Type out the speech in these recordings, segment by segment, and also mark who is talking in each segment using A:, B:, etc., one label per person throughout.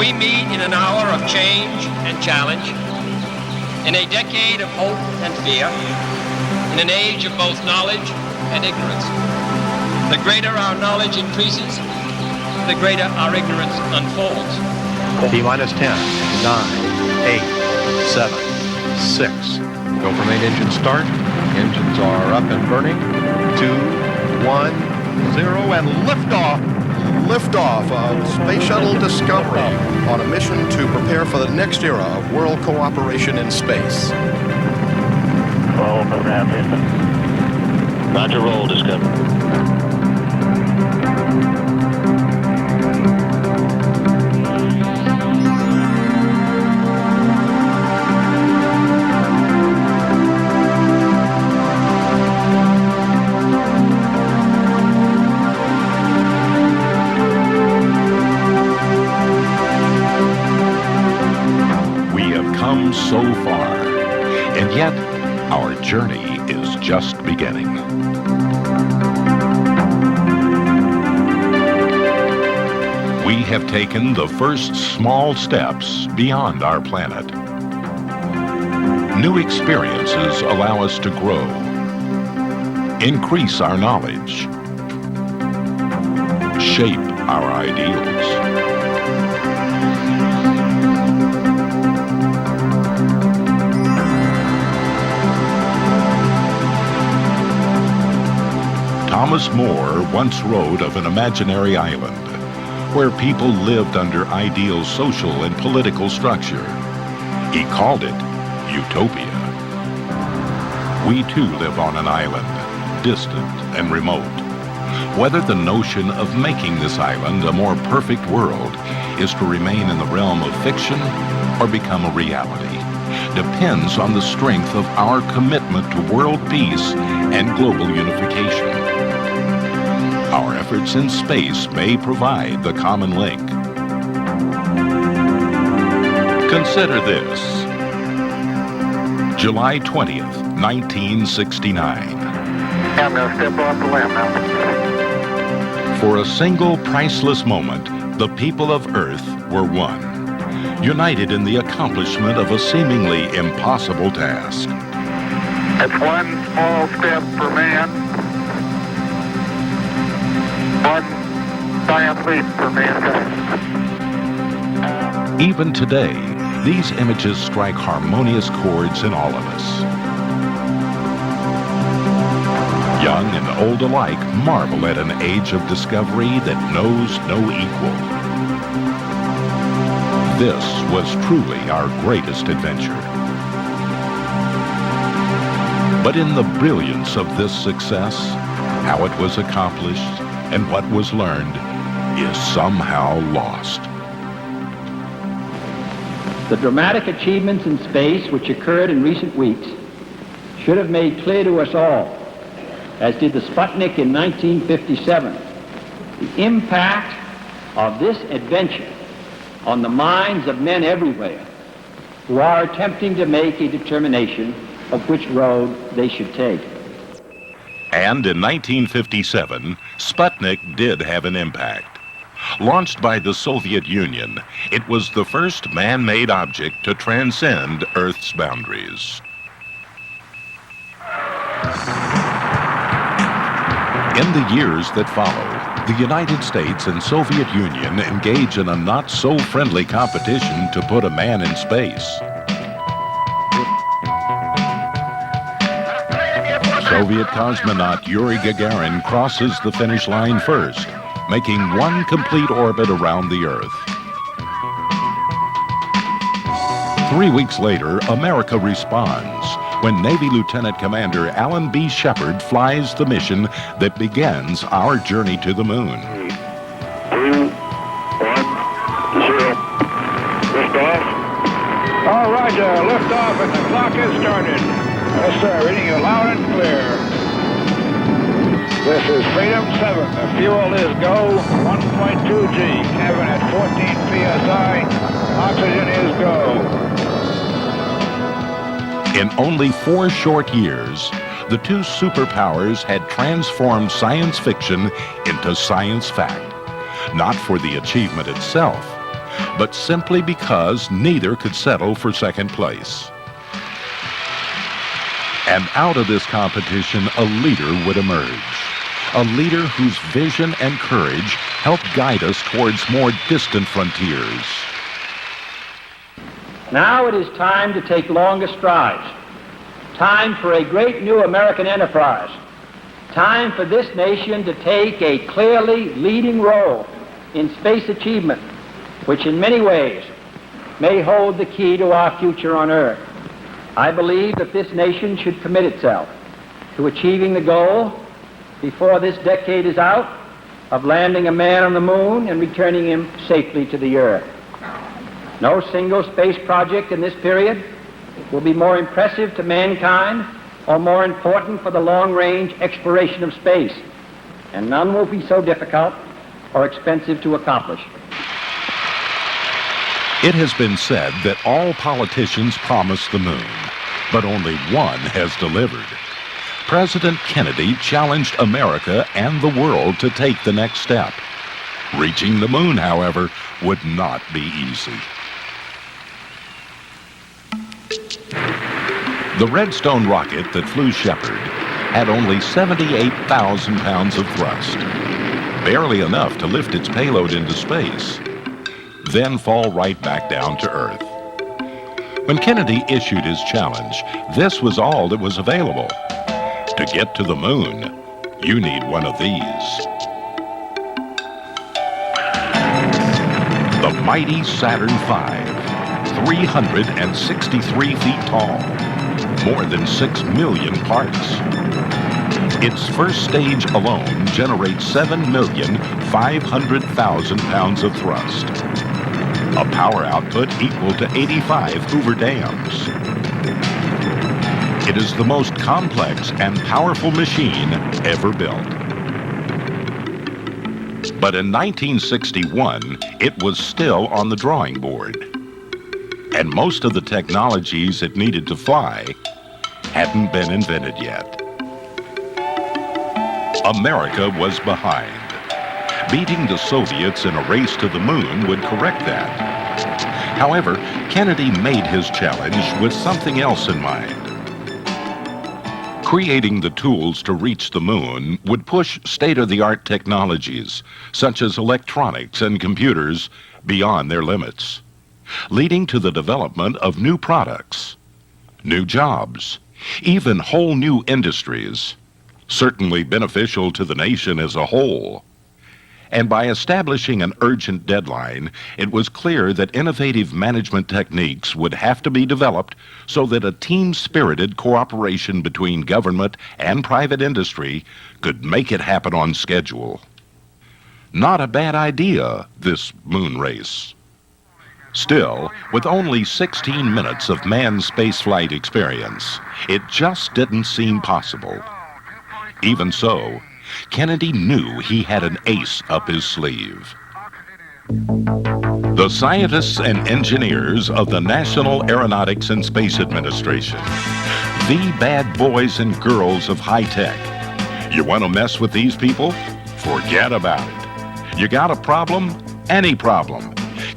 A: We meet in an hour of change and challenge, in a decade of hope and fear, in an age of both knowledge and ignorance. The greater our knowledge increases, the greater our ignorance unfolds.
B: T-minus 10, 9, 8, 7, 6. Go for main engine start. Engines are up and burning. 2, 1, 0, and liftoff. Liftoff of Space Shuttle Discovery on a mission to prepare for the next era of world cooperation in space.
C: Roll program, Houston. Roger, roll, Discovery.
D: So far, and yet our journey is just beginning. We have taken the first small steps beyond our planet. New experiences allow us to grow, increase our knowledge, shape our ideals. Thomas More once wrote of an imaginary island where people lived under ideal social and political structure. He called it Utopia. We too live on an island, distant and remote. Whether the notion of making this island a more perfect world is to remain in the realm of fiction or become a reality depends on the strength of our commitment to world peace and global unification. Our efforts in space may provide the common link. Consider this. July 20th, 1969.
C: I'm going to step off the limb now.
D: For a single priceless moment, the people of Earth were one, united in the accomplishment of a seemingly impossible task.
C: It's one small step for man, one giant leap for mankind.
D: Even today, these images strike harmonious chords in all of us. Young and old alike marvel at an age of discovery that knows no equal. This was truly our greatest adventure. But in the brilliance of this success, how it was accomplished and what was learned is somehow lost.
E: The dramatic achievements in space which occurred in recent weeks should have made clear to us all, as did the Sputnik in 1957, the impact of this adventure on the minds of men everywhere who are attempting to make a determination of which road they should take.
D: And in 1957, Sputnik did have an impact. Launched by the Soviet Union, it was the first man-made object to transcend Earth's boundaries. In the years that follow, the United States and Soviet Union engage in a not-so-friendly competition to put a man in space. Soviet cosmonaut Yuri Gagarin crosses the finish line first, making one complete orbit around the Earth. 3 weeks later, America responds when Navy Lieutenant Commander Alan B. Shepard flies the mission that begins our journey to the moon.
C: 2, 1, 0. Liftoff.
F: All Roger, liftoff and the clock has started. Yes, sir, reading you loud and clear. This is Freedom 7. The fuel is go, 1.2 G. Cabin at 14 PSI. Oxygen is go.
D: In only 4 short years, the two superpowers had transformed science fiction into science fact, not for the achievement itself, but simply because neither could settle for second place. And out of this competition, a leader would emerge. A leader whose vision and courage helped guide us towards more distant frontiers.
E: Now it is time to take longer strides. Time for a great new American enterprise. Time for this nation to take a clearly leading role in space achievement, which in many ways may hold the key to our future on Earth. I believe that this nation should commit itself to achieving the goal, before this decade is out, of landing a man on the moon and returning him safely to the Earth. No single space project in this period will be more impressive to mankind or more important for the long-range exploration of space, and none will be so difficult or expensive to accomplish.
D: It has been said that all politicians promise the moon, but only one has delivered. President Kennedy challenged America and the world to take the next step. Reaching the moon, however, would not be easy. The Redstone rocket that flew Shepard had only 78,000 pounds of thrust, barely enough to lift its payload into space, then fall right back down to Earth. When Kennedy issued his challenge, this was all that was available. To get to the moon, you need one of these. The mighty Saturn V, 363 feet tall, more than 6 million parts. Its first stage alone generates 7,500,000 pounds of thrust, a power output equal to 85 Hoover dams. It is the most complex and powerful machine ever built. But in 1961, it was still on the drawing board. And most of the technologies it needed to fly hadn't been invented yet. America was behind. Beating the Soviets in a race to the moon would correct that. However, Kennedy made his challenge with something else in mind. Creating the tools to reach the moon would push state-of-the-art technologies, such as electronics and computers, beyond their limits, leading to the development of new products, new jobs, even whole new industries, certainly beneficial to the nation as a whole. And by establishing an urgent deadline, it was clear that innovative management techniques would have to be developed so that a team-spirited cooperation between government and private industry could make it happen on schedule. Not a bad idea, this moon race. Still, with only 16 minutes of manned spaceflight experience, it just didn't seem possible. Even so, Kennedy knew he had an ace up his sleeve. The scientists and engineers of the National Aeronautics and Space Administration, the bad boys and girls of high tech. You want to mess with these people? Forget about it. You got a problem? Any problem.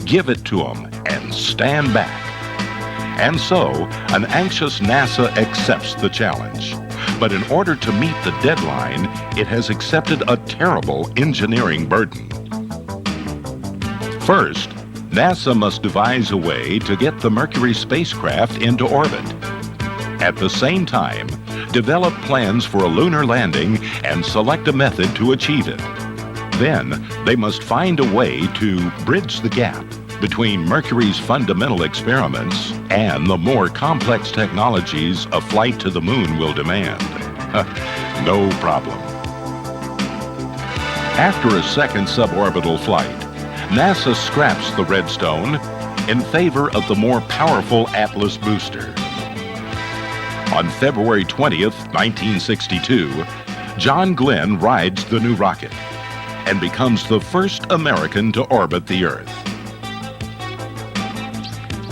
D: Give it to them and stand back. And so, an anxious NASA accepts the challenge. But in order to meet the deadline, it has accepted a terrible engineering burden. First, NASA must devise a way to get the Mercury spacecraft into orbit. At the same time, develop plans for a lunar landing and select a method to achieve it. Then, they must find a way to bridge the gap between Mercury's fundamental experiments and the more complex technologies a flight to the moon will demand. No problem. After a second suborbital flight, NASA scraps the Redstone in favor of the more powerful Atlas booster. On February 20th, 1962, John Glenn rides the new rocket and becomes the first American to orbit the Earth.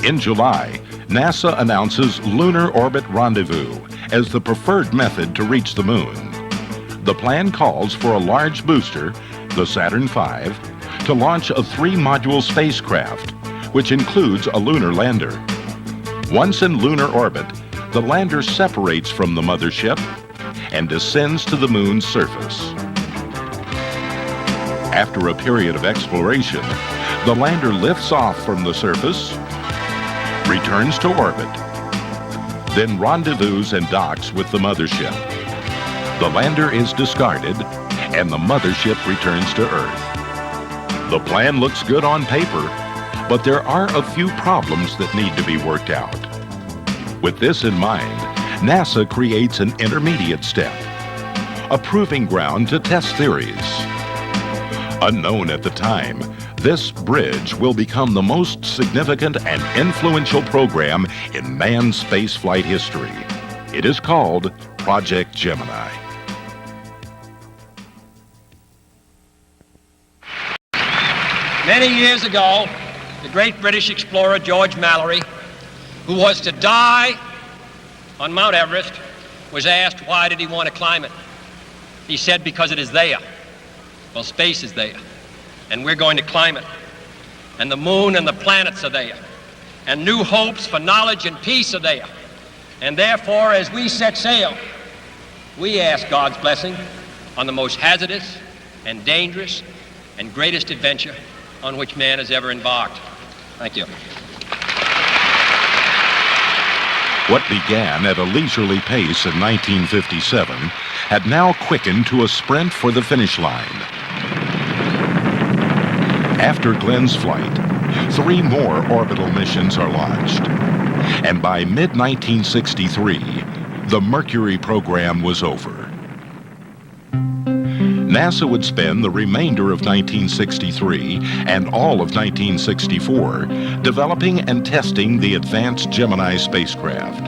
D: In July, NASA announces Lunar Orbit Rendezvous as the preferred method to reach the moon. The plan calls for a large booster, the Saturn V, to launch a 3-module spacecraft which includes a lunar lander. Once in lunar orbit, the lander separates from the mothership and descends to the moon's surface. After a period of exploration, the lander lifts off from the surface, returns to orbit, then rendezvous and docks with the mothership. The lander is discarded and the mothership returns to Earth. The plan looks good on paper, but there are a few problems that need to be worked out. With this in mind, NASA creates an intermediate step, a proving ground to test theories. Unknown at the time, this bridge will become the most significant and influential program in manned spaceflight history. It is called Project Gemini.
A: Many years ago, the great British explorer George Mallory, who was to die on Mount Everest, was asked why did he want to climb it. He said, because it is there. Well, space is there, and we're going to climb it. And the moon and the planets are there, and new hopes for knowledge and peace are there. And therefore, as we set sail, we ask God's blessing on the most hazardous and dangerous and greatest adventure on which man has ever embarked. Thank you.
D: What began at a leisurely pace in 1957 had now quickened to a sprint for the finish line. After Glenn's flight, 3 more orbital missions are launched. And by mid-1963, the Mercury program was over. NASA would spend the remainder of 1963 and all of 1964 developing and testing the advanced Gemini spacecraft.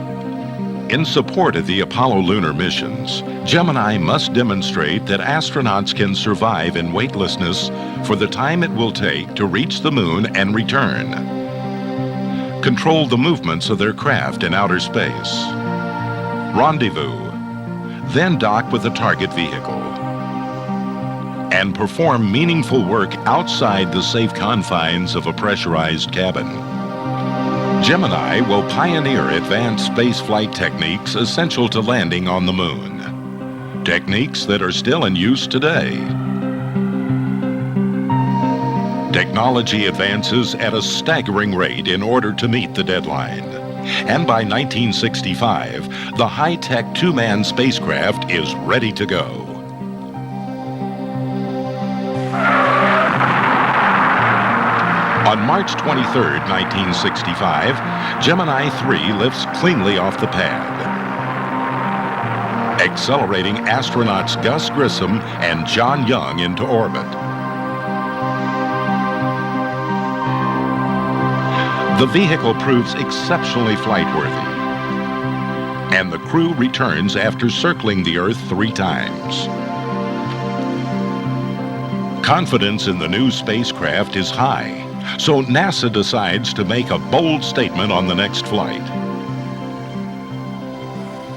D: In support of the Apollo lunar missions, Gemini must demonstrate that astronauts can survive in weightlessness for the time it will take to reach the moon and return. Control the movements of their craft in outer space. Rendezvous, then dock with the target vehicle. And perform meaningful work outside the safe confines of a pressurized cabin. Gemini will pioneer advanced spaceflight techniques essential to landing on the moon. Techniques that are still in use today. Technology advances at a staggering rate in order to meet the deadline. And by 1965, the high-tech two-man spacecraft is ready to go. On March 23, 1965, Gemini 3 lifts cleanly off the pad, accelerating astronauts Gus Grissom and John Young into orbit. The vehicle proves exceptionally flightworthy, and the crew returns after circling the Earth 3 times. Confidence in the new spacecraft is high, so NASA decides to make a bold statement on the next flight.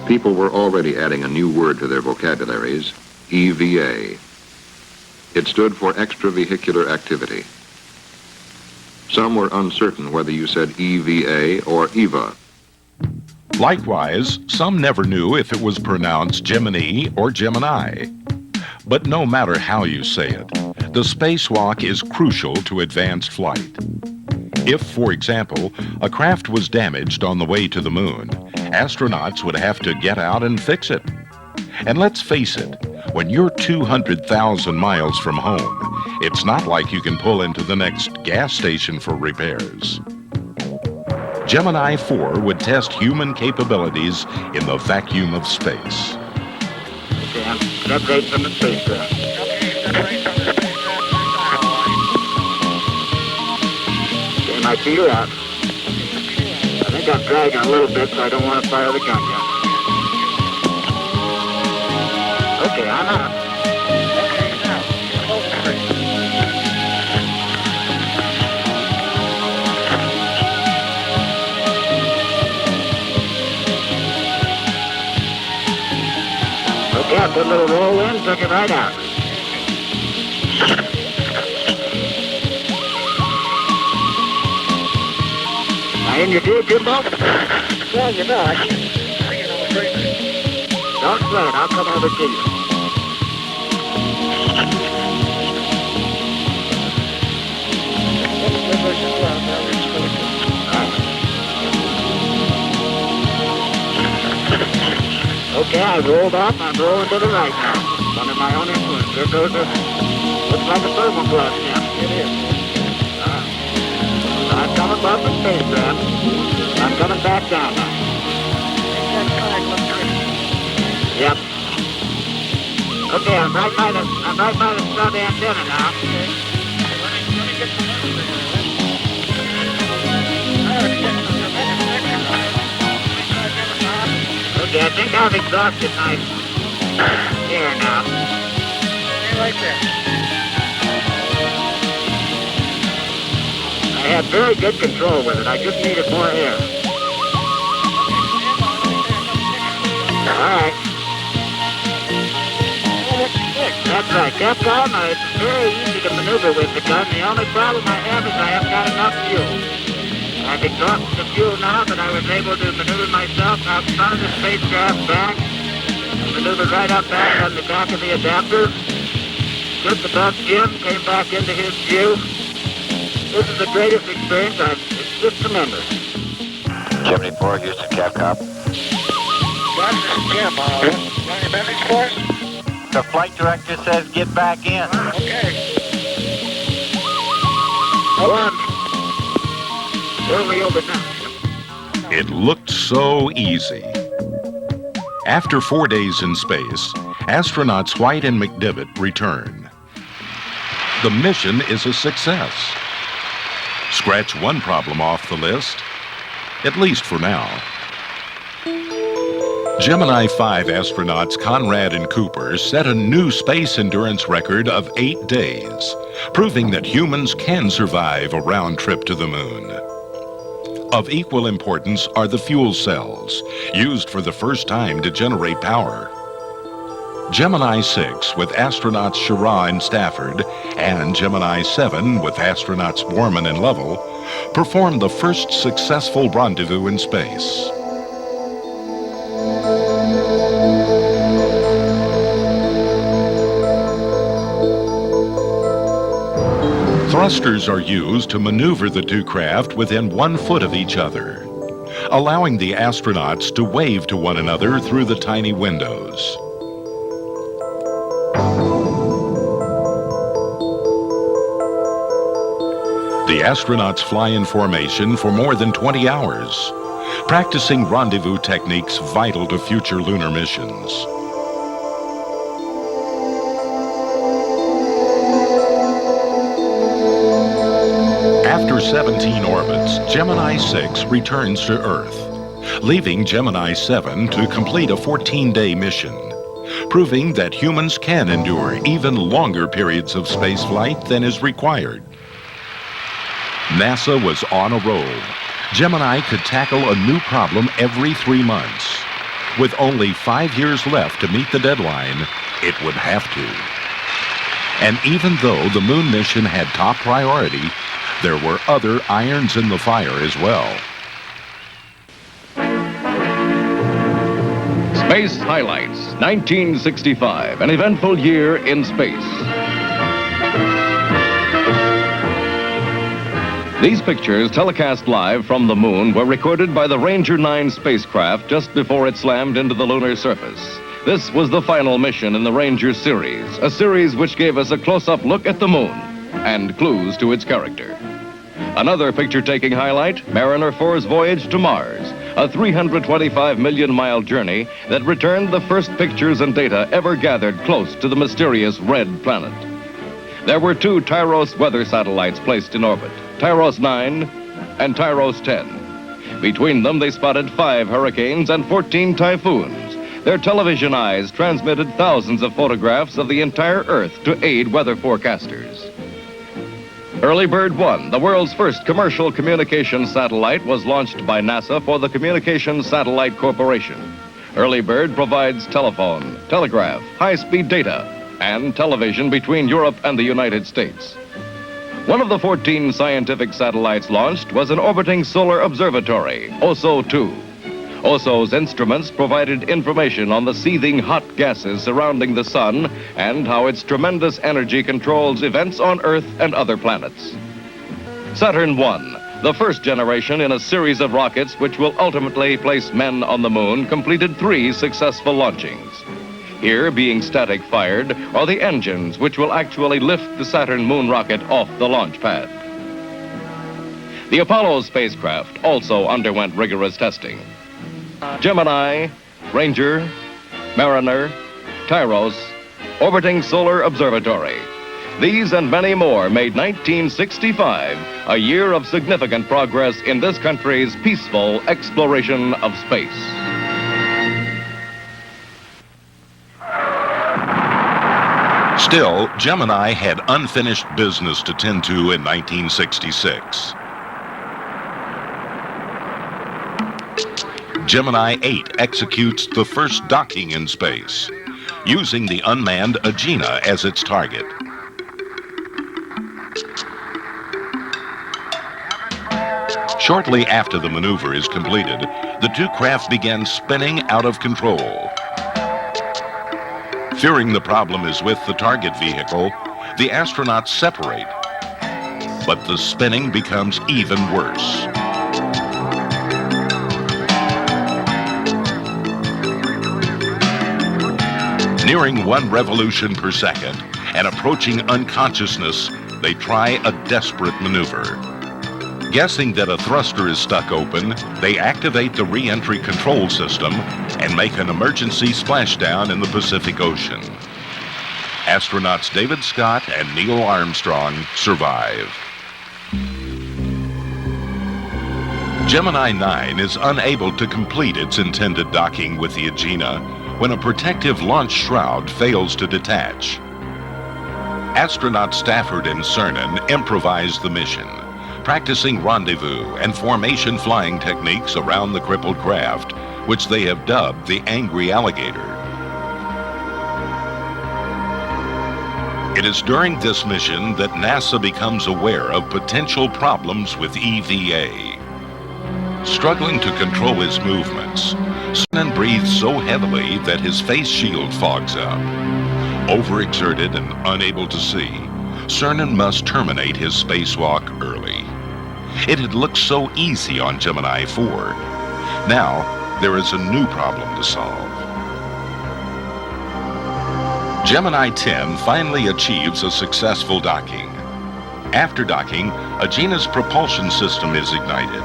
G: People were already adding a new word to their vocabularies, EVA. It stood for extravehicular activity. Some were uncertain whether you said EVA or EVA.
D: Likewise, some never knew if it was pronounced Gemini or Gemini. But no matter how you say it, the spacewalk is crucial to advanced flight. If, for example, a craft was damaged on the way to the moon, astronauts would have to get out and fix it. And let's face it, when you're 200,000 miles from home, it's not like you can pull into the next gas station for repairs. Gemini 4 would test human capabilities in the vacuum of space.
F: Upgrade from the spacecraft. Okay, my feet out. I think I'm dragging a little bit, so I don't want to fire the gun yet. Okay, I'm out. Okay, I put a little roll in, took it right out. In your tube, Jimbo?
C: Well, you know, I can't see it on the screen.
F: Don't sweat. I'll come over to you. Okay, I rolled up. I'm rolling to the right now. Under my own influence. There goes a... Looks like a thermal plug, Jim. It is. I'm coming above the spacecraft. I'm coming back down now. Yep. Okay, I'm right by the sub antenna now. Okay, I think I've exhausted my air now. Stay right there. I had very good control with it. I just needed more air. All right. That's right. Capcom, it's very easy to maneuver with the gun. The only problem I have is I haven't got enough fuel. I've exhausted the fuel now, but I was able to maneuver myself out front of the spacecraft back. Maneuvered right up back on the back of the adapter. Just above Jim, came back into his view. This is the greatest experience. It's just tremendous.
C: 74, Houston, Capcom.
F: Roger, this is Jim. Got any message for us?
C: The flight director says get back in.
F: Okay. One. Early over now.
D: It looked so easy. After 4 days in space, astronauts White and McDivitt return. The mission is a success. Scratch one problem off the list, at least for now. Gemini 5 astronauts Conrad and Cooper set a new space endurance record of 8 days, proving that humans can survive a round trip to the moon. Of equal importance are the fuel cells, used for the first time to generate power. Gemini 6 with astronauts Schirra and Stafford, and Gemini 7 with astronauts Borman and Lovell, performed the first successful rendezvous in space. Thrusters are used to maneuver the two craft within 1 foot of each other, allowing the astronauts to wave to one another through the tiny windows. The astronauts fly in formation for more than 20 hours, practicing rendezvous techniques vital to future lunar missions. After 17 orbits, Gemini 6 returns to Earth, leaving Gemini 7 to complete a 14-day mission, proving that humans can endure even longer periods of spaceflight than is required. NASA was on a roll. Gemini could tackle a new problem every 3 months. With only 5 years left to meet the deadline, it would have to. And even though the moon mission had top priority, there were other irons in the fire as well.
H: Space Highlights, 1965, an eventful year in space. These pictures, telecast live from the moon, were recorded by the Ranger 9 spacecraft just before it slammed into the lunar surface. This was the final mission in the Ranger series, a series which gave us a close-up look at the moon and clues to its character. Another picture-taking highlight, Mariner 4's voyage to Mars, a 325-million-mile journey that returned the first pictures and data ever gathered close to the mysterious red planet. There were 2 Tyros weather satellites placed in orbit, Tyros 9 and Tyros 10. Between them, they spotted 5 hurricanes and 14 typhoons. Their television eyes transmitted thousands of photographs of the entire Earth to aid weather forecasters. Early Bird 1, the world's first commercial communications satellite, was launched by NASA for the Communications Satellite Corporation. Early Bird provides telephone, telegraph, high-speed data, and television between Europe and the United States. One of the 14 scientific satellites launched was an orbiting solar observatory, OSO-2. OSO's instruments provided information on the seething hot gases surrounding the sun and how its tremendous energy controls events on Earth and other planets. Saturn I, the first generation in a series of rockets which will ultimately place men on the moon, completed 3 successful launchings. Here, being static fired, are the engines which will actually lift the Saturn moon rocket off the launch pad. The Apollo spacecraft also underwent rigorous testing. Gemini, Ranger, Mariner, Tyros, Orbiting Solar Observatory. These and many more made 1965 a year of significant progress in this country's peaceful exploration of space.
D: Still, Gemini had unfinished business to tend to in 1966. Gemini 8 executes the first docking in space, using the unmanned Agena as its target. Shortly after the maneuver is completed, the 2 craft begin spinning out of control. Fearing the problem is with the target vehicle, the astronauts separate, but the spinning becomes even worse. Nearing 1 revolution per second and approaching unconsciousness, they try a desperate maneuver. Guessing that a thruster is stuck open, they activate the re-entry control system and make an emergency splashdown in the Pacific Ocean. Astronauts David Scott and Neil Armstrong survive. Gemini 9 is unable to complete its intended docking with the Agena when a protective launch shroud fails to detach. Astronaut Stafford and Cernan improvise the mission, practicing rendezvous and formation flying techniques around the crippled craft, which they have dubbed the Angry Alligator. It is during this mission that NASA becomes aware of potential problems with EVA. Struggling to control his movements, Cernan breathes so heavily that his face shield fogs up. Overexerted and unable to see, Cernan must terminate his spacewalk early. It had looked so easy on Gemini 4. Now, there is a new problem to solve. Gemini 10 finally achieves a successful docking. After docking, Agena's propulsion system is ignited,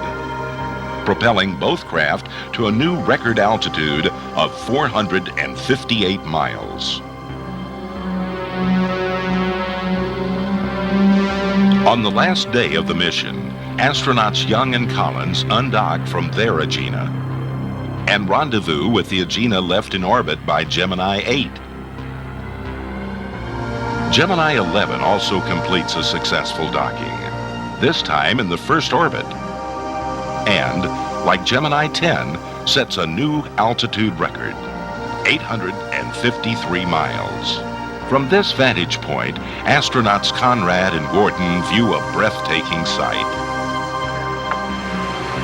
D: propelling both craft to a new record altitude of 458 miles. On the last day of the mission, astronauts Young and Collins undock from their Agena and rendezvous with the Agena left in orbit by Gemini 8. Gemini 11 also completes a successful docking, this time in the first orbit, and, like Gemini 10, sets a new altitude record, 853 miles. From this vantage point, astronauts Conrad and Gordon view a breathtaking sight.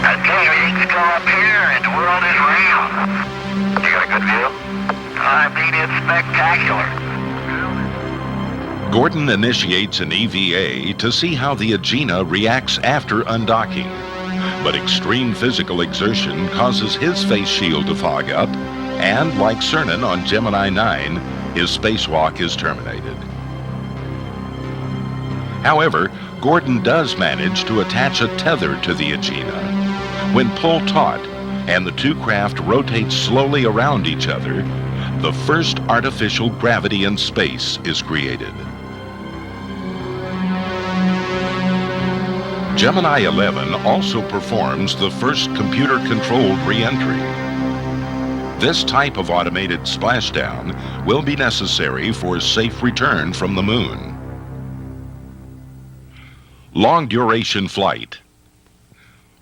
F: Okay, everything's go up here and the world is round. You got a good view? I mean, it's spectacular.
D: Gordon initiates an EVA to see how the Agena reacts after undocking, but extreme physical exertion causes his face shield to fog up, and like Cernan on Gemini 9, his spacewalk is terminated. However, Gordon does manage to attach a tether to the Agena. When pulled taut and the 2 craft rotate slowly around each other, the first artificial gravity in space is created. Gemini 11 also performs the first computer-controlled re-entry. This type of automated splashdown will be necessary for safe return from the moon. Long-duration flight,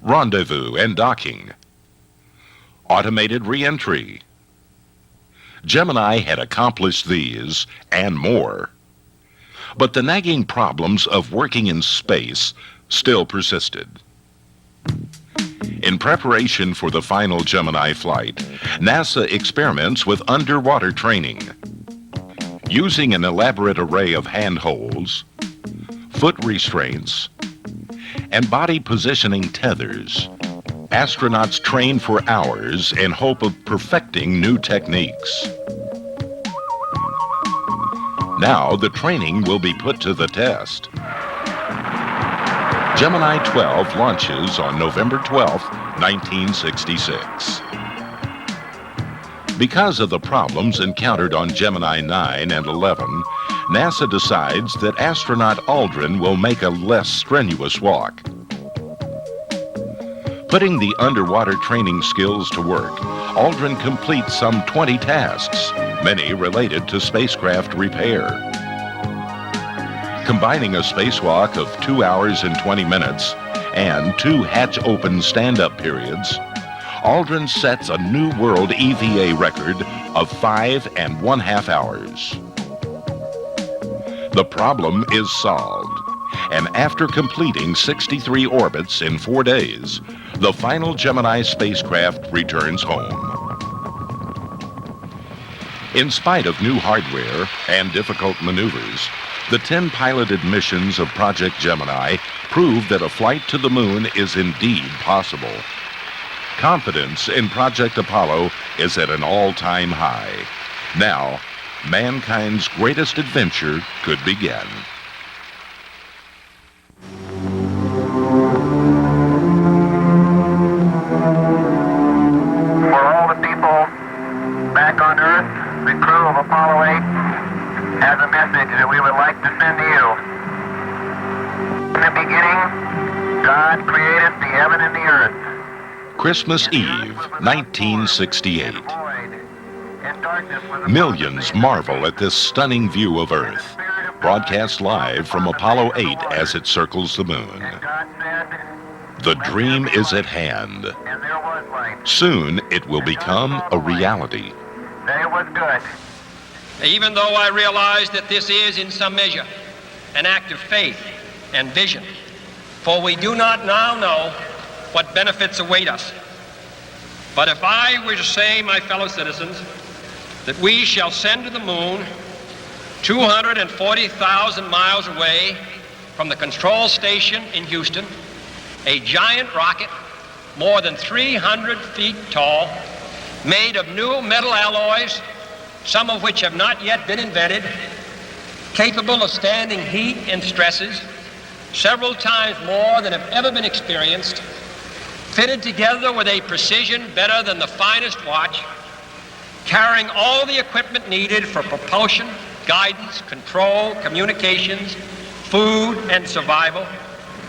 D: rendezvous and docking, automated re-entry. Gemini had accomplished these and more. But the nagging problems of working in space still persisted. In preparation for the final Gemini flight, NASA experiments with underwater training. Using an elaborate array of handholds, foot restraints, and body positioning tethers, astronauts train for hours in hope of perfecting new techniques. Now the training will be put to the test. Gemini 12 launches on November 12, 1966. Because of the problems encountered on Gemini 9 and 11, NASA decides that astronaut Aldrin will make a less strenuous walk. Putting the underwater training skills to work, Aldrin completes some 20 tasks, many related to spacecraft repair. Combining a spacewalk of 2 hours and 20 minutes and 2 hatch-open stand-up periods, Aldrin sets a new world EVA record of 5.5 hours. The problem is solved, and after completing 63 orbits in 4 days, the final Gemini spacecraft returns home. In spite of new hardware and difficult maneuvers, the 10 piloted missions of Project Gemini prove that a flight to the moon is indeed possible. Confidence in Project Apollo is at an all-time high. Now, mankind's greatest adventure could begin.
C: For all the people back on Earth, the crew of Apollo 8 has a message that we would like to send to you. In the beginning, God created the heaven and the earth.
D: Christmas Eve, 1968. Millions marvel at this stunning view of Earth, broadcast live from Apollo 8 as it circles the moon. The dream is at hand. Soon it will become a reality.
C: It was good.
A: Even though I realize that this is, in some measure, an act of faith and vision, for we do not now know what benefits await us. But if I were to say, my fellow citizens, that we shall send to the moon 240,000 miles away from the control station in Houston, a giant rocket more than 300 feet tall, made of new metal alloys, some of which have not yet been invented, capable of standing heat and stresses several times more than have ever been experienced, fitted together with a precision better than the finest watch, carrying all the equipment needed for propulsion, guidance, control, communications, food, and survival,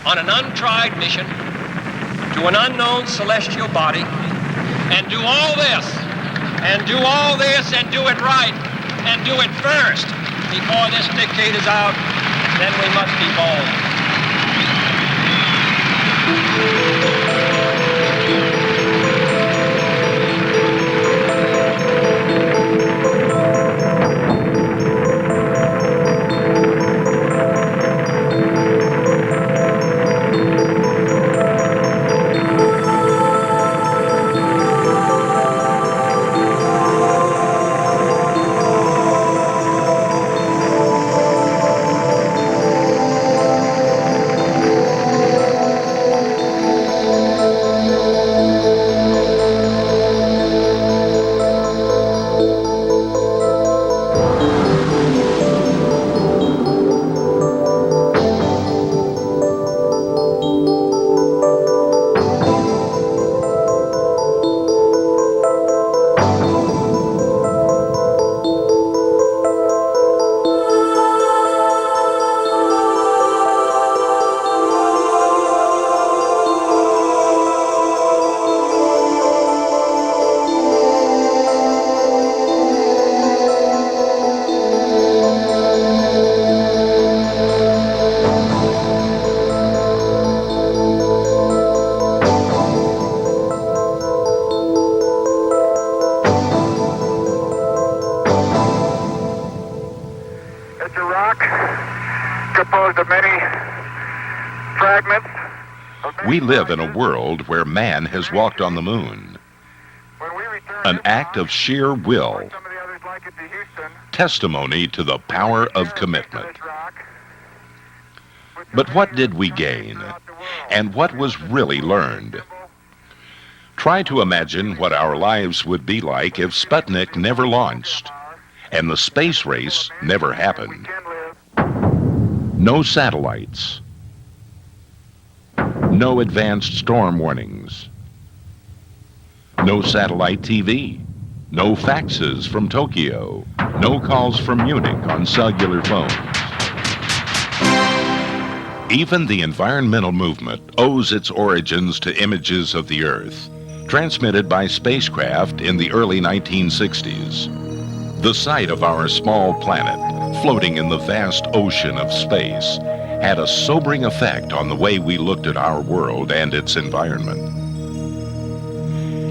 A: on an untried mission to an unknown celestial body, and do all this, and do all this, and do it right, and do it first before this decade is out, then we must be bold.
F: composed of many fragments.
D: We live in a world where man has walked on the moon. An act of sheer will, testimony to the power of commitment. But what did we gain? And what was really learned? Try to imagine what our lives would be like if Sputnik never launched and the space race never happened. No satellites. No advanced storm warnings. No satellite TV. No faxes from Tokyo. No calls from Munich on cellular phones. Even the environmental movement owes its origins to images of the Earth, transmitted by spacecraft in the early 1960s. The sight of our small planet floating in the vast ocean of space had a sobering effect on the way we looked at our world and its environment.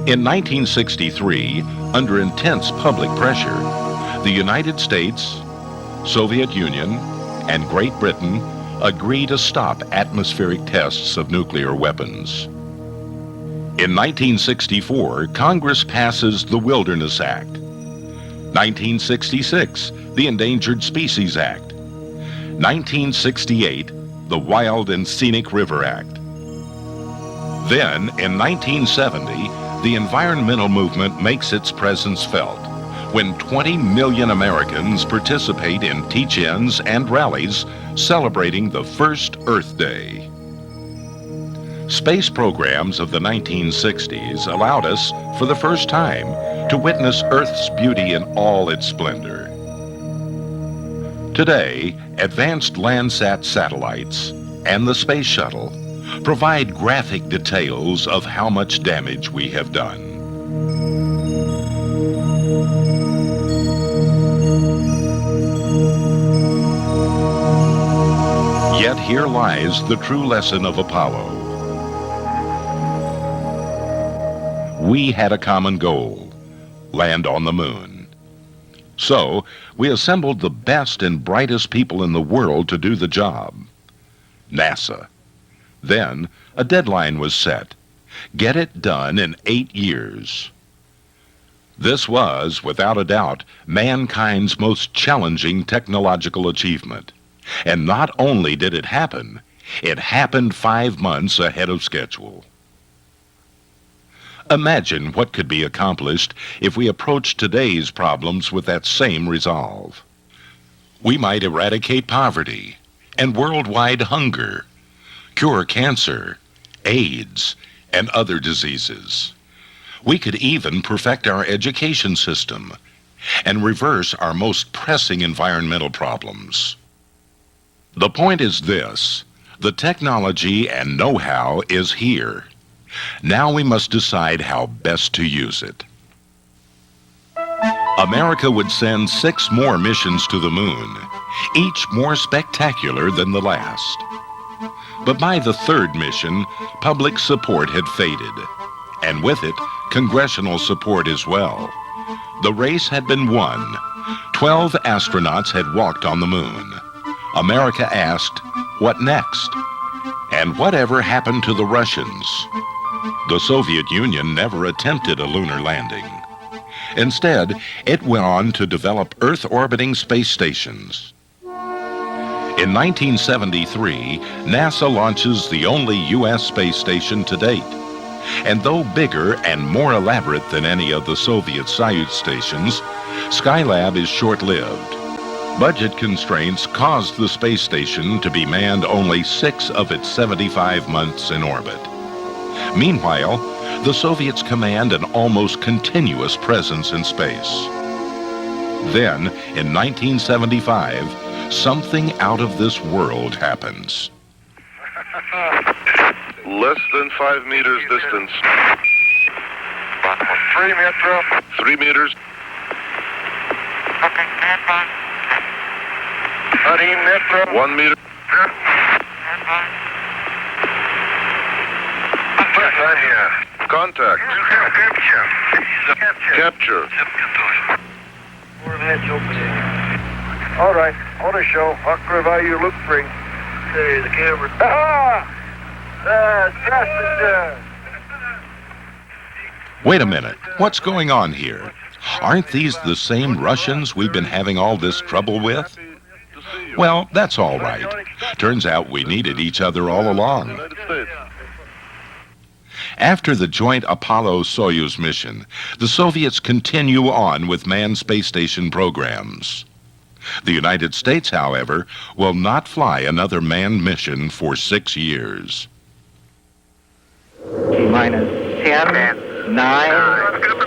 D: In 1963, under intense public pressure, the United States, Soviet Union, and Great Britain agreed to stop atmospheric tests of nuclear weapons. In 1964, Congress passes the Wilderness Act. 1966, the Endangered Species Act. 1968, the Wild and Scenic River Act. Then, in 1970, the environmental movement makes its presence felt when 20 million Americans participate in teach-ins and rallies celebrating the first Earth Day. Space programs of the 1960s allowed us, for the first time, to witness Earth's beauty in all its splendor. Today, advanced Landsat satellites and the Space Shuttle provide graphic details of how much damage we have done. Yet here lies the true lesson of Apollo. We had a common goal: land on the moon. So, we assembled the best and brightest people in the world to do the job. NASA. Then, a deadline was set. Get it done in 8 years. This was, without a doubt, mankind's most challenging technological achievement. And not only did it happened 5 months ahead of schedule. Imagine what could be accomplished if we approached today's problems with that same resolve. We might eradicate poverty and worldwide hunger, cure cancer, AIDS, and other diseases. We could even perfect our education system and reverse our most pressing environmental problems. The point is this: the technology and know-how is here. Now we must decide how best to use it. America would send 6 more missions to the moon, each more spectacular than the last. But by the 3rd mission, public support had faded, and with it, congressional support as well. The race had been won. 12 astronauts had walked on the moon. America asked, what next? And whatever happened to the Russians? The Soviet Union never attempted a lunar landing. Instead, it went on to develop Earth-orbiting space stations. In 1973, NASA launches the only U.S. space station to date. And though bigger and more elaborate than any of the Soviet Soyuz stations, Skylab is short-lived. Budget constraints caused the space station to be manned only 6 of its 75 months in orbit. Meanwhile, the Soviets command an almost continuous presence in space. Then, in 1975, something out of this world happens.
I: Less than 5 meters distance.
F: 3 meters.
I: 3 meters.
F: 3 meters.
I: 1 meter. Contact.
F: Capture.
I: Capture. All right, on a show. Aqua value look free. Okay, the camera. Ha-ha! Passenger!
D: Wait a minute. What's going on here? Aren't these the same Russians we've been having all this trouble with? Well, that's all right. Turns out we needed each other all along.
I: United States.
D: After the joint Apollo-Soyuz mission, the Soviets continue on with manned space station programs. The United States, however, will not fly another manned mission for 6 years.
F: T-minus 10, 9,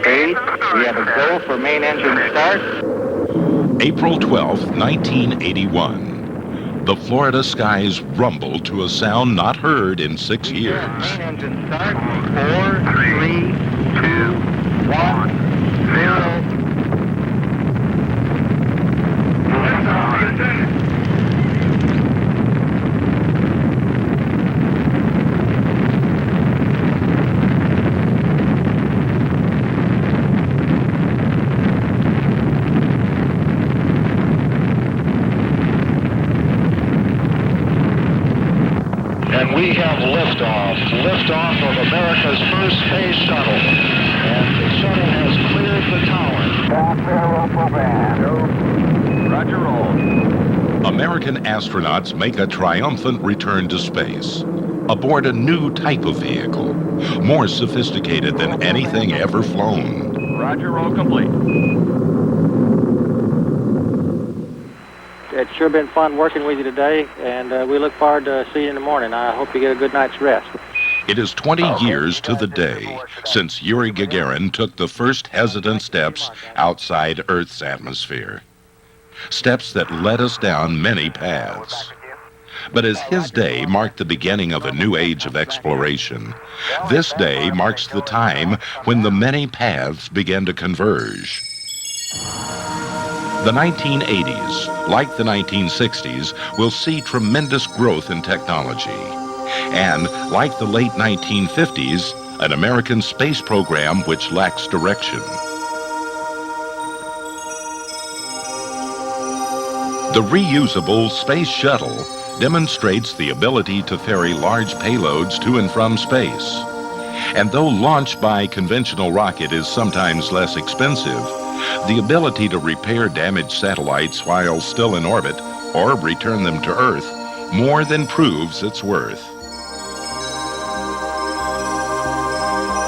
F: 8. We have a go for main engine start.
D: April 12, 1981. The Florida skies rumble to a sound not heard in 6 years.
F: Main engine start. 4, 3, 2, 1, 0.
J: And we have liftoff of America's first space shuttle. And the shuttle has cleared the tower.
C: Roger, roll.
D: American astronauts make a triumphant return to space, aboard a new type of vehicle, more sophisticated than anything ever flown.
C: Roger, roll complete.
K: It's sure been fun working with you today, and we look forward to seeing you in the morning. I hope you get a good night's rest.
D: It is 20 years to the day since Yuri Gagarin took the first hesitant steps outside Earth's atmosphere. Steps that led us down many paths. But as his day marked the beginning of a new age of exploration, this day marks the time when the many paths began to converge. The 1980s, like the 1960s, will see tremendous growth in technology. And, like the late 1950s, an American space program which lacks direction. The reusable Space Shuttle demonstrates the ability to ferry large payloads to and from space. And though launch by conventional rocket is sometimes less expensive, the ability to repair damaged satellites while still in orbit or return them to Earth more than proves its worth.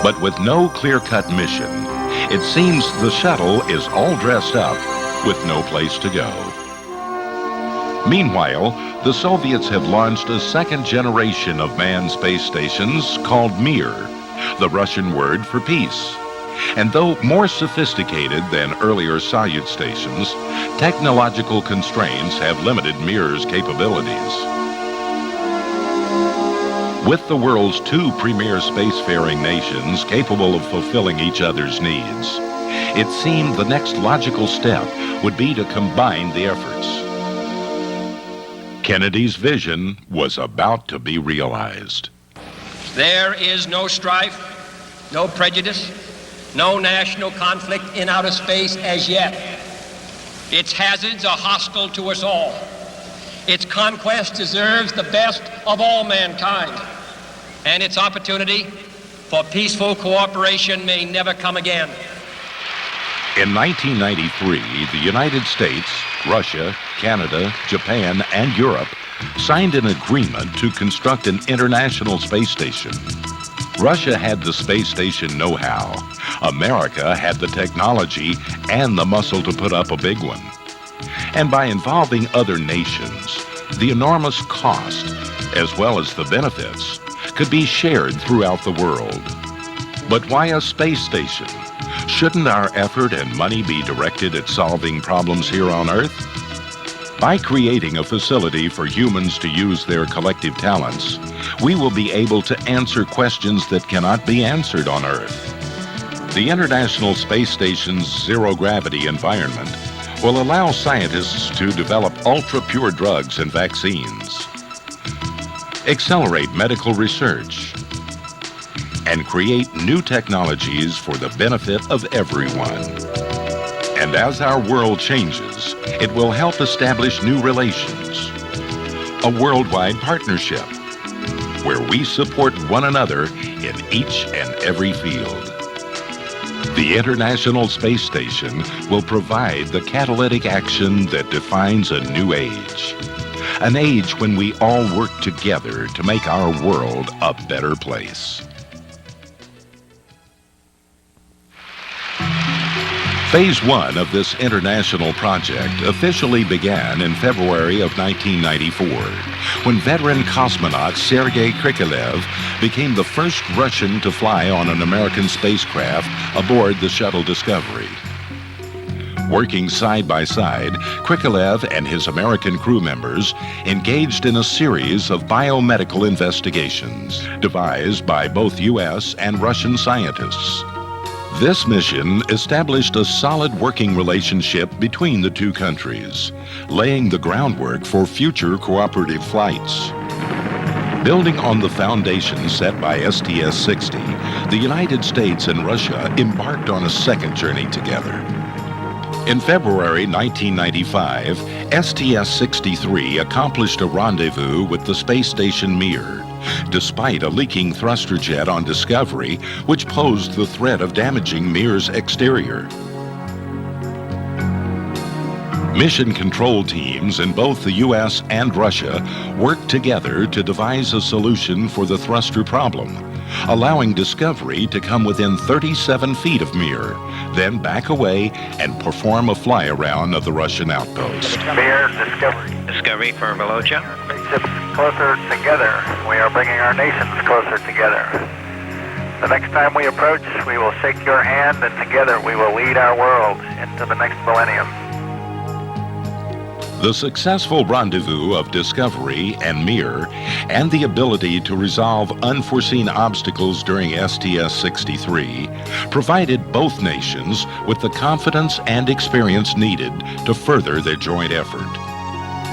D: But with no clear-cut mission, it seems the shuttle is all dressed up with no place to go. Meanwhile, the Soviets have launched a second generation of manned space stations called Mir, the Russian word for peace. And though more sophisticated than earlier Soyuz stations, technological constraints have limited Mir's capabilities. With the world's two premier spacefaring nations capable of fulfilling each other's needs, it seemed the next logical step would be to combine the efforts. Kennedy's vision was about to be realized.
A: There is no strife, no prejudice, no national conflict in outer space as yet. Its hazards are hostile to us all. Its conquest deserves the best of all mankind, and its opportunity for peaceful cooperation may never come again.
D: In 1993, the United States, Russia, Canada, Japan, and Europe signed an agreement to construct an international space station. Russia had the space station know-how. America had the technology and the muscle to put up a big one. And by involving other nations, the enormous cost, as well as the benefits, could be shared throughout the world. But why a space station? Shouldn't our effort and money be directed at solving problems here on Earth? By creating a facility for humans to use their collective talents, we will be able to answer questions that cannot be answered on Earth. The International Space Station's zero-gravity environment will allow scientists to develop ultra-pure drugs and vaccines, accelerate medical research, and create new technologies for the benefit of everyone. And as our world changes, it will help establish new relations. A worldwide partnership where we support one another in each and every field. The International Space Station will provide the catalytic action that defines a new age. An age when we all work together to make our world a better place. Phase 1 of this international project officially began in February of 1994, when veteran cosmonaut Sergei Krikalev became the first Russian to fly on an American spacecraft aboard the Shuttle Discovery. Working side by side, Krikalev and his American crew members engaged in a series of biomedical investigations devised by both U.S. and Russian scientists. This mission established a solid working relationship between the two countries, laying the groundwork for future cooperative flights. Building on the foundation set by STS-60, the United States and Russia embarked on a second journey together. In February 1995, STS-63 accomplished a rendezvous with the space station Mir, despite a leaking thruster jet on Discovery, which posed the threat of damaging Mir's exterior. Mission control teams in both the U.S. and Russia worked together to devise a solution for the thruster problem, allowing Discovery to come within 37 feet of Mir, then back away and perform a fly-around of the Russian outpost.
C: Mir, Discovery.
L: Discovery for Velocha.
C: Spaceships closer together. We are bringing our nations closer together. The next time we approach, we will shake your hand, and together we will lead our world into the next millennium.
D: The successful rendezvous of Discovery and Mir, and the ability to resolve unforeseen obstacles during STS-63, provided both nations with the confidence and experience needed to further their joint effort.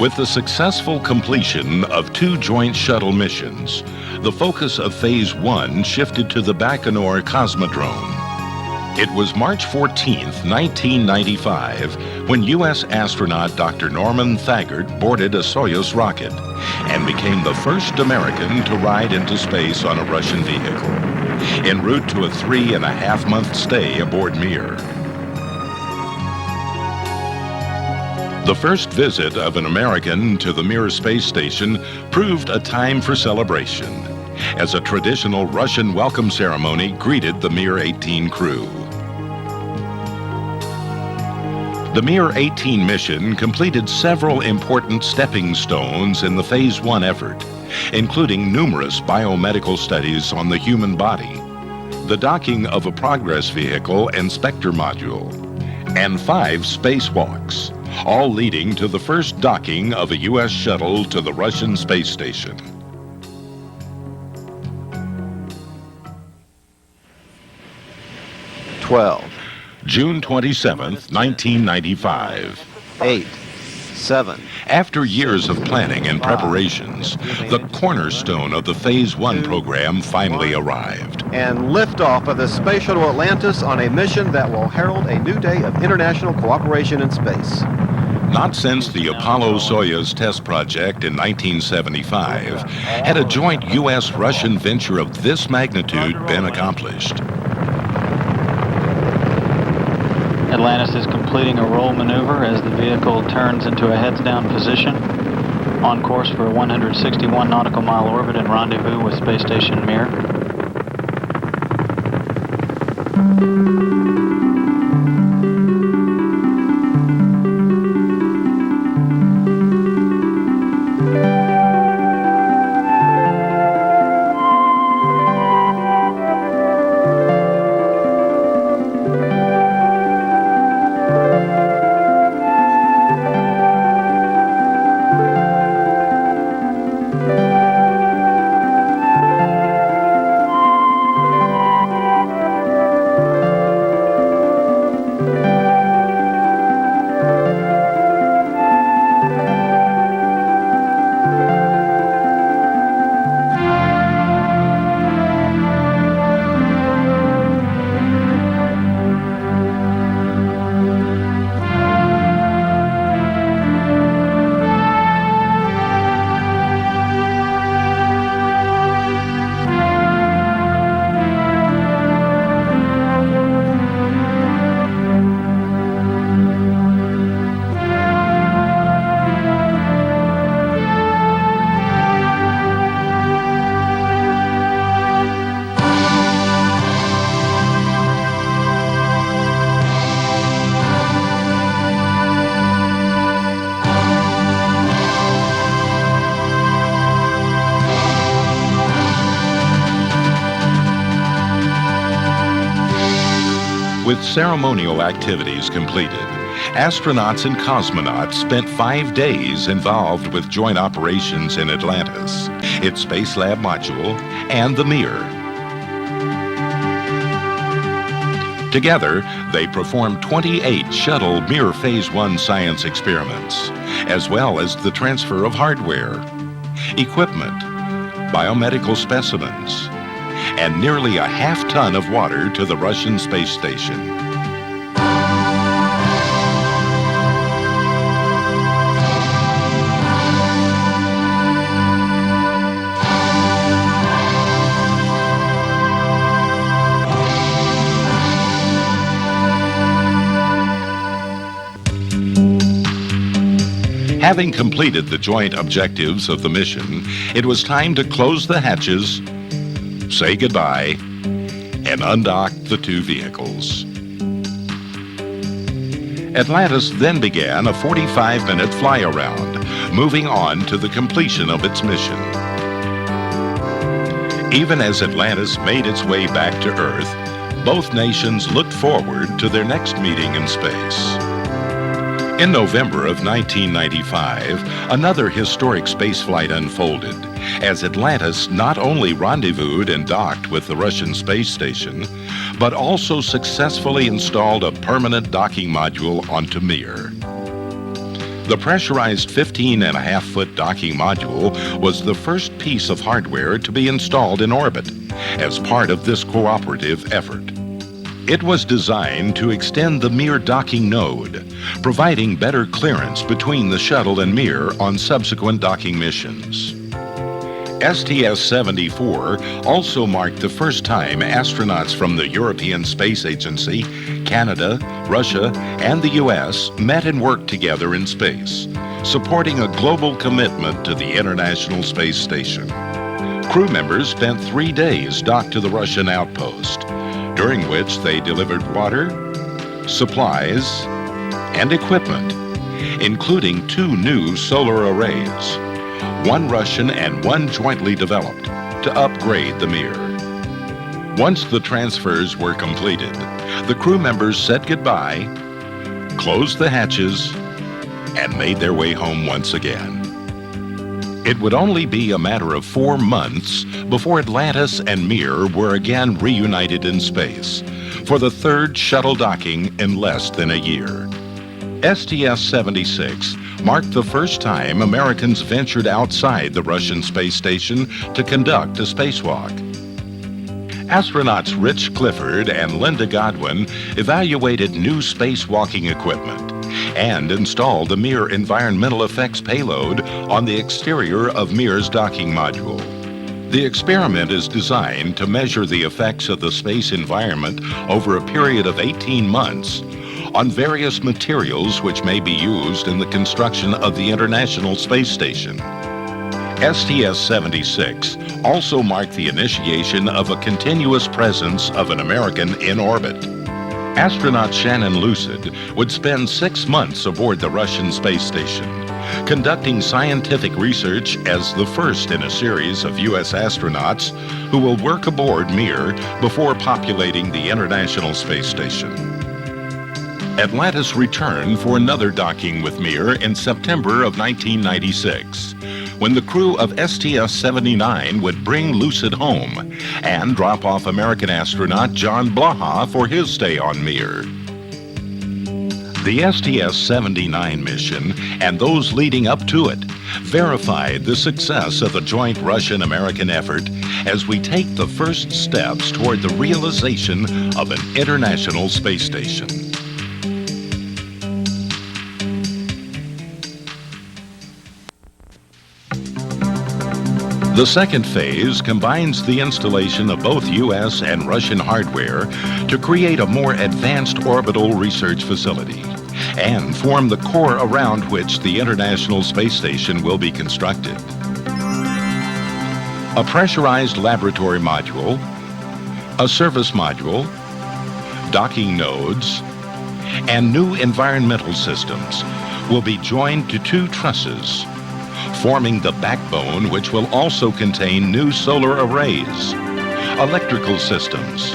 D: With the successful completion of 2 joint shuttle missions, the focus of Phase 1 shifted to the Baikonur Cosmodrome. It was March 14th, 1995, when U.S. astronaut Dr. Norman Thagard boarded a Soyuz rocket and became the first American to ride into space on a Russian vehicle, en route to a 3.5-month stay aboard Mir. The first visit of an American to the Mir space station proved a time for celebration, as a traditional Russian welcome ceremony greeted the Mir 18 crew. The Mir 18 mission completed several important stepping stones in the Phase 1 effort, including numerous biomedical studies on the human body, the docking of a Progress vehicle and Spectre module, and 5 spacewalks, all leading to the first docking of a U.S. shuttle to the Russian space station. June 27th, 1995.
B: 8, 7.
D: After years of planning and preparations, the cornerstone of the Phase 1 program finally arrived.
B: And liftoff of the Space Shuttle Atlantis on a mission that will herald a new day of international cooperation in space.
D: Not since the Apollo-Soyuz test project in 1975 had a joint U.S.-Russian venture of this magnitude been accomplished.
K: Atlantis is completing a roll maneuver as the vehicle turns into a heads-down position, on course for a 161 nautical mile orbit and rendezvous with Space Station Mir.
D: With ceremonial activities completed, astronauts and cosmonauts spent 5 days involved with joint operations in Atlantis, its Space Lab module, and the Mir. Together, they performed 28 shuttle Mir Phase 1 science experiments, as well as the transfer of hardware, equipment, biomedical specimens, and nearly a half-ton of water to the Russian space station. Having completed the joint objectives of the mission, it was time to close the hatches, say goodbye, and undock the two vehicles. Atlantis then began a 45-minute fly-around, moving on to the completion of its mission. Even as Atlantis made its way back to Earth, both nations looked forward to their next meeting in space. In November of 1995, another historic spaceflight unfolded, as Atlantis not only rendezvoused and docked with the Russian space station, but also successfully installed a permanent docking module onto Mir. The pressurized 15.5-foot docking module was the first piece of hardware to be installed in orbit as part of this cooperative effort. It was designed to extend the Mir docking node, providing better clearance between the shuttle and Mir on subsequent docking missions. STS-74 also marked the first time astronauts from the European Space Agency, Canada, Russia, and the U.S. met and worked together in space, supporting a global commitment to the International Space Station. Crew members spent 3 days docked to the Russian outpost, during which they delivered water, supplies, and equipment, including 2 new solar arrays, 1 Russian and 1 jointly developed, to upgrade the Mir. Once the transfers were completed, the crew members said goodbye, closed the hatches, and made their way home once again. It would only be a matter of 4 months before Atlantis and Mir were again reunited in space for the 3rd shuttle docking in less than a year. STS-76 marked the first time Americans ventured outside the Russian space station to conduct a spacewalk. Astronauts Rich Clifford and Linda Godwin evaluated new spacewalking equipment and installed the Mir environmental effects payload on the exterior of Mir's docking module. The experiment is designed to measure the effects of the space environment over a period of 18 months on various materials which may be used in the construction of the International Space Station. STS-76 also marked the initiation of a continuous presence of an American in orbit. Astronaut Shannon Lucid would spend 6 months aboard the Russian space station, conducting scientific research as the first in a series of U.S. astronauts who will work aboard Mir before populating the International Space Station. Atlantis returned for another docking with Mir in September of 1996, when the crew of STS-79 would bring Lucid home and drop off American astronaut John Blaha for his stay on Mir. The STS-79 mission and those leading up to it verified the success of the joint Russian-American effort as we take the first steps toward the realization of an international space station. The second phase combines the installation of both U.S. and Russian hardware to create a more advanced orbital research facility and form the core around which the International Space Station will be constructed. A pressurized laboratory module, a service module, docking nodes, and new environmental systems will be joined to 2 trusses, forming the backbone which will also contain new solar arrays, electrical systems,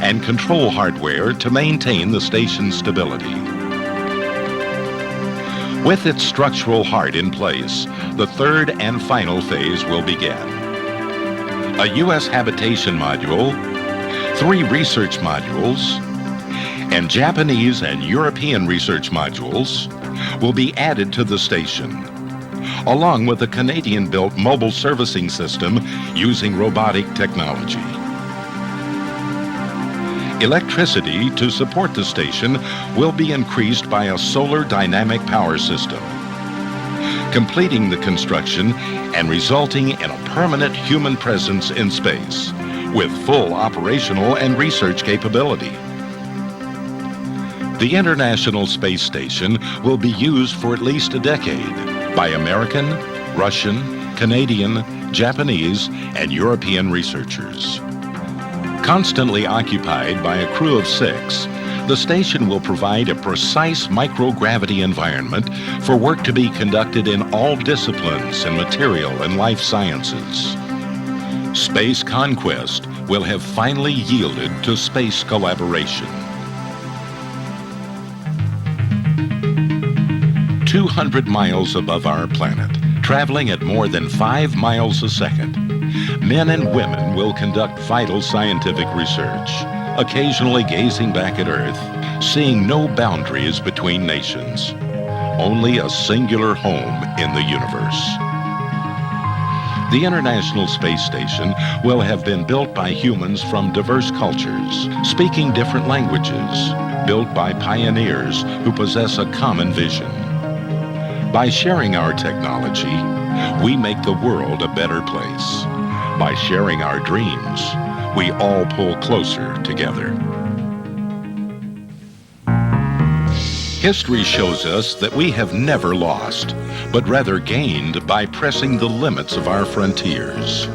D: and control hardware to maintain the station's stability. With its structural heart in place, the third and final phase will begin. A U.S. habitation module, 3 research modules, and Japanese and European research modules will be added to the station, along with a Canadian-built mobile servicing system using robotic technology. Electricity to support the station will be increased by a solar dynamic power system, completing the construction and resulting in a permanent human presence in space with full operational and research capability. The International Space Station will be used for at least a decade by American, Russian, Canadian, Japanese, and European researchers. Constantly occupied by a crew of 6, the station will provide a precise microgravity environment for work to be conducted in all disciplines in material and life sciences. Space conquest will have finally yielded to space collaboration. 200 miles above our planet, traveling at more than 5 miles a second, men and women will conduct vital scientific research, occasionally gazing back at Earth, seeing no boundaries between nations, only a singular home in the universe. The International Space Station will have been built by humans from diverse cultures, speaking different languages, built by pioneers who possess a common vision. By sharing our technology, we make the world a better place. By sharing our dreams, we all pull closer together. History shows us that we have never lost, but rather gained by pressing the limits of our frontiers.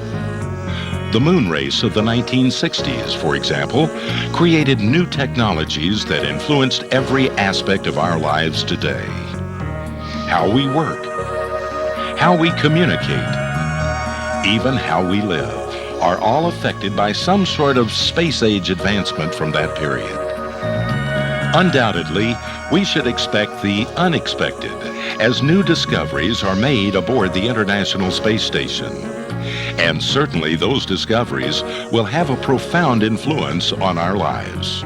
D: The moon race of the 1960s, for example, created new technologies that influenced every aspect of our lives today. How we work, how we communicate, even how we live, are all affected by some sort of space-age advancement from that period. Undoubtedly, we should expect the unexpected as new discoveries are made aboard the International Space Station. And certainly those discoveries will have a profound influence on our lives.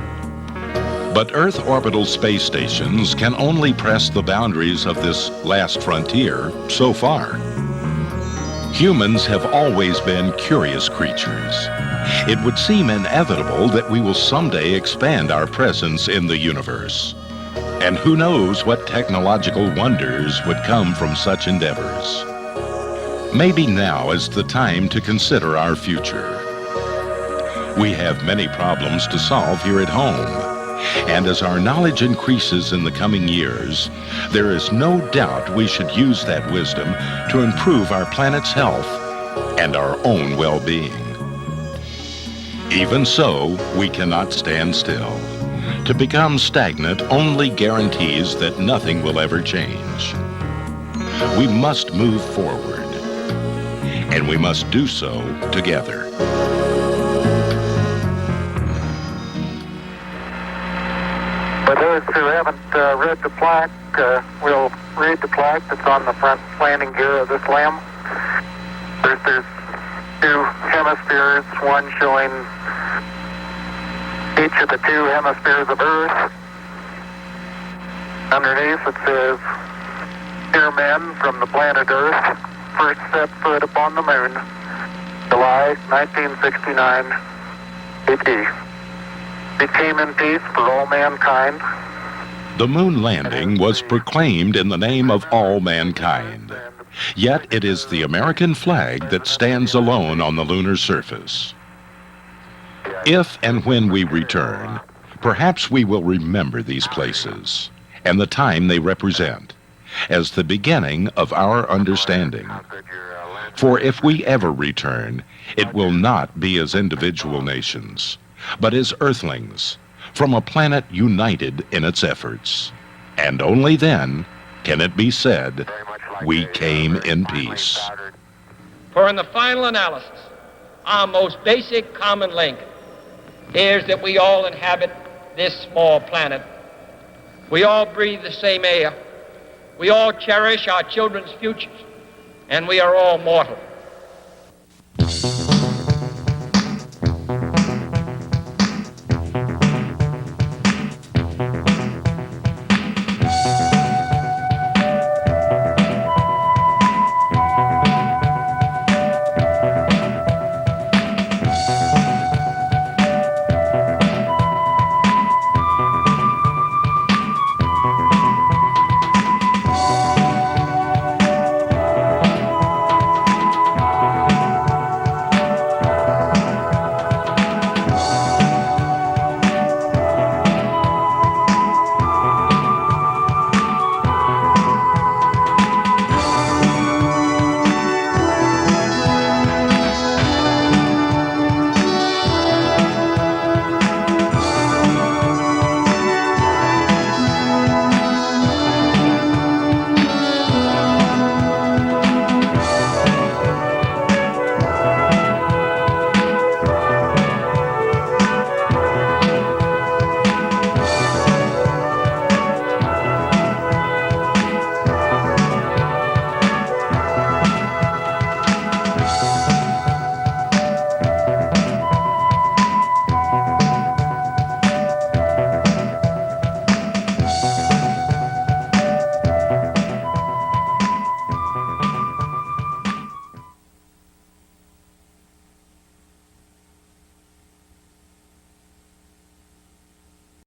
D: But Earth orbital space stations can only press the boundaries of this last frontier so far. Humans have always been curious creatures. It would seem inevitable that we will someday expand our presence in the universe. And who knows what technological wonders would come from such endeavors. Maybe now is the time to consider our future. We have many problems to solve here at home. And as our knowledge increases in the coming years, there is no doubt we should use that wisdom to improve our planet's health and our own well-being. Even so, we cannot stand still. To become stagnant only guarantees that nothing will ever change. We must move forward, and we must do so together.
C: For those who haven't read the plaque, we'll read the plaque that's on the front landing gear of this LEM. There's 2 hemispheres, one showing each of the 2 hemispheres of Earth. Underneath it says, "Dear men from the planet Earth, first set foot upon the moon, July 1969 AD. It came in peace for all mankind."
D: The moon landing was proclaimed in the name of all mankind. Yet it is the American flag that stands alone on the lunar surface. If and when we return, perhaps we will remember these places and the time they represent as the beginning of our understanding. For if we ever return, it will not be as individual nations, but as Earthlings, from a planet united in its efforts. And only then can it be said, we came in peace.
A: For in the final analysis, our most basic common link is that we all inhabit this small planet. We all breathe the same air. We all cherish our children's futures, and we are all mortal.